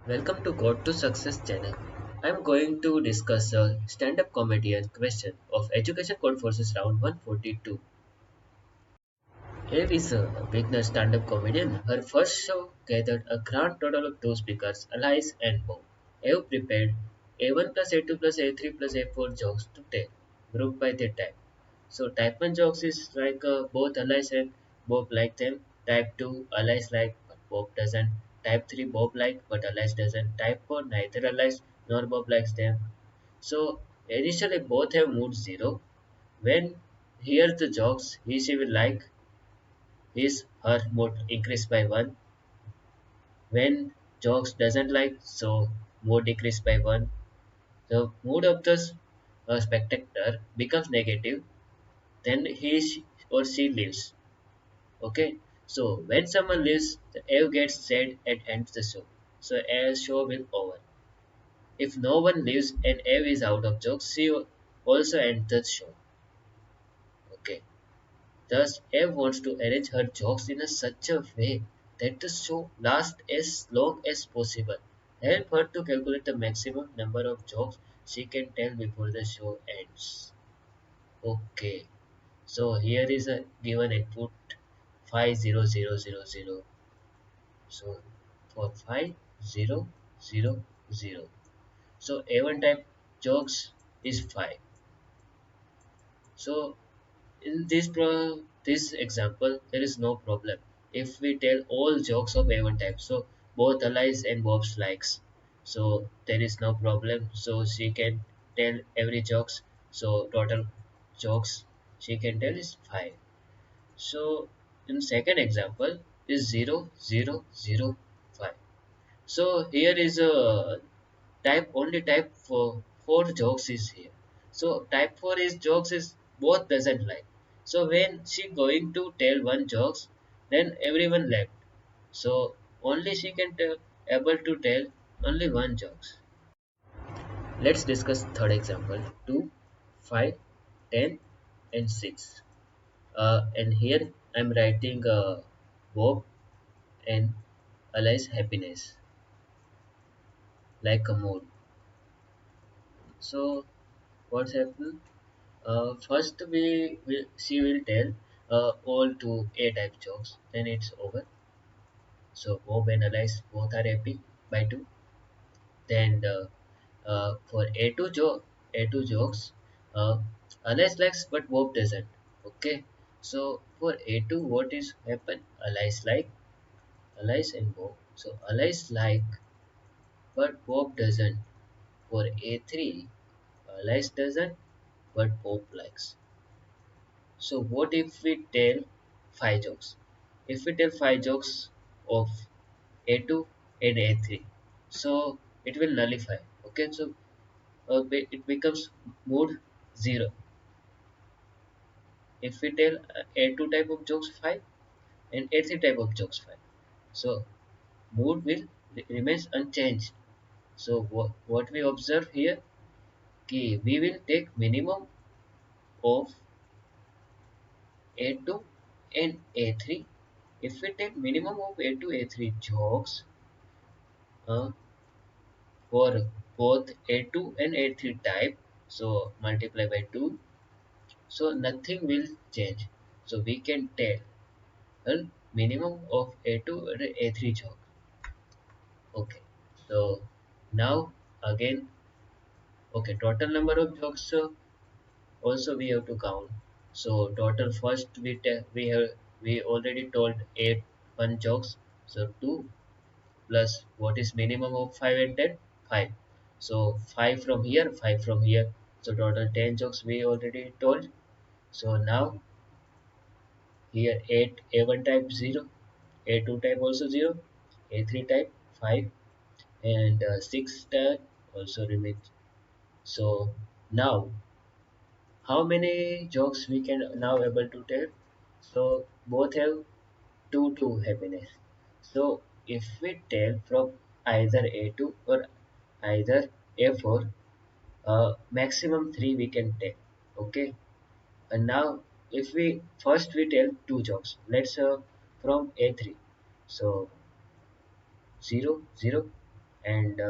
Welcome to Code to Success channel. I am going to discuss a stand-up comedian question of Education Code Forces round 142. Eve is a beginner stand-up comedian. Her first show gathered a grand total of two speakers, Alice and Bob. Eve prepared A1 plus A2 plus A3 plus A4 jokes to tell, grouped by their type. So type 1 jokes is like both Alice and Bob like them. Type 2 Alice like but Bob doesn't. Type 3 Bob like but Alice doesn't. Type 4 neither Alice nor Bob likes them. So initially both have mood 0. When hears the jokes he she will like his her mood increase by 1. When jokes doesn't like so mood decrease by 1. The mood of the spectator becomes negative, then or she leaves. Okay, so when someone leaves, the Eve gets sad and ends the show. So a show will over. If no one leaves and Eve is out of jokes, she also ends the show. Okay, thus Eve wants to arrange her jokes in such a way that the show lasts as long as possible. Help her to calculate the maximum number of jokes she can tell before the show ends. Okay, so here is a given input 50000. So for 5000, so A1 type jokes is 5. So in this example there is no problem if we tell all jokes of A1 type. So both Alice and Bob's likes. So there is no problem. So she can tell every jokes. So total jokes she can tell is 5. So in second example is 0005. So here is a type only type for 4 jokes is here. So type 4 is jokes is both doesn't like. So when she going to tell one jokes, then everyone left. So only she can tell able to tell only one jokes. Let's discuss third example 2, 5, 10, and 6. And here I'm writing Bob and Alice happiness like a mood. So what's happened? First, she will tell all to A type jokes. Then it's over. So Bob and Alice both are happy by two. Then for A2 jokes, uh, Alice likes but Bob doesn't. Okay. So for A2, what is happen? Alice and Bob. So Alice like but Bob doesn't. For A3, Alice doesn't but Bob likes. So what if we tell 5 jokes? If we tell 5 jokes of A2 and A3, so it will nullify. Okay, so it becomes mood 0. If we tell A2 type of jokes 5 and A3 type of jokes 5, so mood will remains unchanged. So what we observe here, कि we will take minimum of A2 and A3. If we take minimum of A2 A3 jokes uh, for both A2 and A3 type, so multiply by 2, so nothing will change. So we can tell a minimum of A2 and A3 joke. Okay, so now again, okay, total number of jokes also we have to count. So total first we already told 8 jokes, so 2 plus what is minimum of 5 and 10? 5. So 5 from here, 5 from here. So total 10 jokes we already told. So now here 8 A1 type 0, A2 type also 0, A3 type 5, and 6 type also remains. So now how many jokes we can now able to tell? So both have 2 happiness. So if we tell from either A2 or either A4, maximum 3 we can tell. Okay. And now if we first we tell 2 jokes. Let's from A3. So 0, 0, and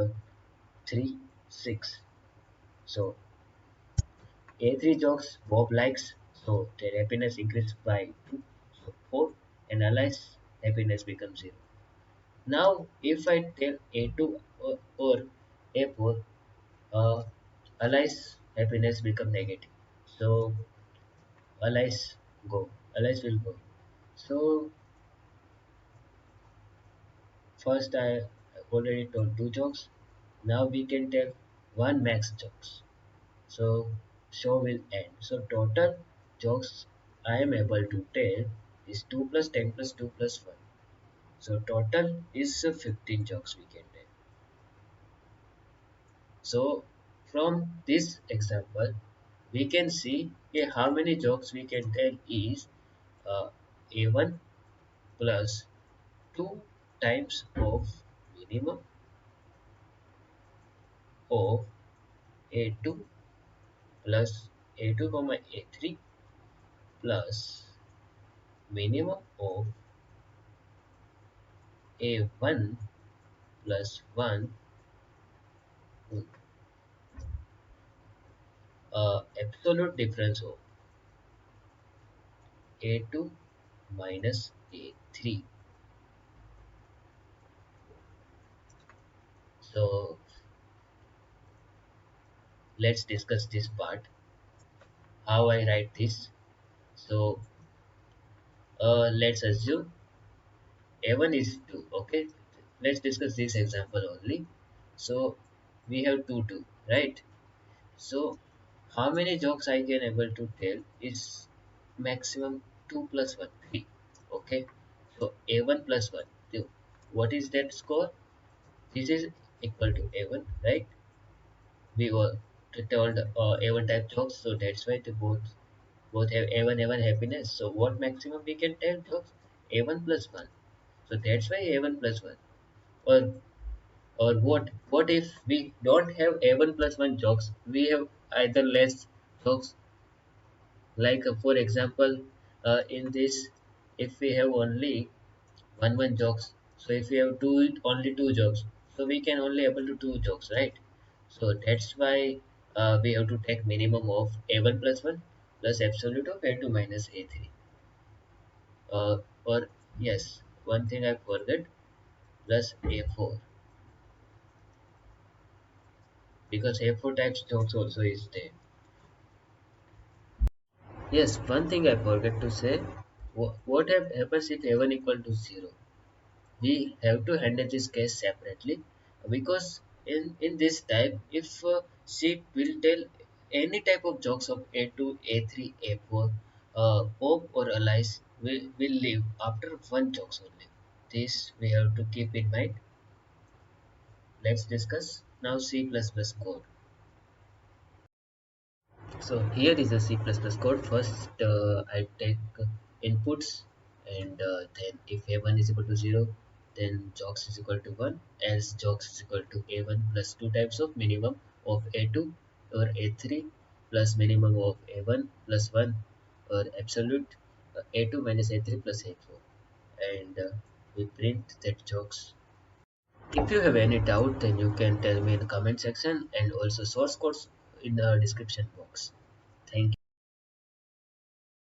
3, 6. So A3 jokes Bob likes, so their happiness increased by 2, so 4, and Alice's happiness becomes 0. Now, if I tell A2 or A4, uh, Alice's happiness become negative. So Alice go, Alice will go. So first I already told two jokes. Now we can tell one max jokes. So show will end. So total jokes I am able to tell is 2 plus 10 plus 2 plus 1. So total is 15 jokes we can tell. So from this example, we can see how many jokes we can tell is uh, A1 plus 2 times of minimum of A2 plus A2 comma A3 plus minimum of A1 plus 1 absolute difference of A2 minus A3. So let's discuss this part, how I write this. So let's assume A1 is 2. Okay, let's discuss this example only. So we have 2, right? So how many jokes I can able to tell is maximum 2 plus 1, 3. Okay, so A1 plus 1, 2. What is that score? This is equal to A1, right? We were told A1 type jokes, so that's why they both have A1 happiness. So what maximum we can tell jokes? A1 plus 1. So that's why A1 plus 1. Or what if we don't have A1 plus 1 jokes? We have either less jokes, like for example, in this, if we have only one jokes, so if we have only two jokes, so we can only able to two jokes, right? So that's why we have to take minimum of A1 plus 1 plus absolute of A2 minus A3. Or yes, one thing I forgot, plus A4, because A4 types jokes also is there. Yes, one thing I forgot to say, what happens if A1 equal to 0? We have to handle this case separately, because in this type, if she will tell any type of jokes of A2, A3, A4, Pope or allies will leave after one jokes only. This we have to keep in mind. Let's discuss now C++ code. So here is the C++ code. First, I take inputs, and then if A1 is equal to 0, then jocks is equal to 1, else jocks is equal to A1 plus 2 times of minimum of A2 or A3 plus minimum of A1 plus 1, or absolute A2 minus A3 plus A4. And we print that jocks. If you have any doubt, then you can tell me in the comment section, and also source codes in the description box. Thank you.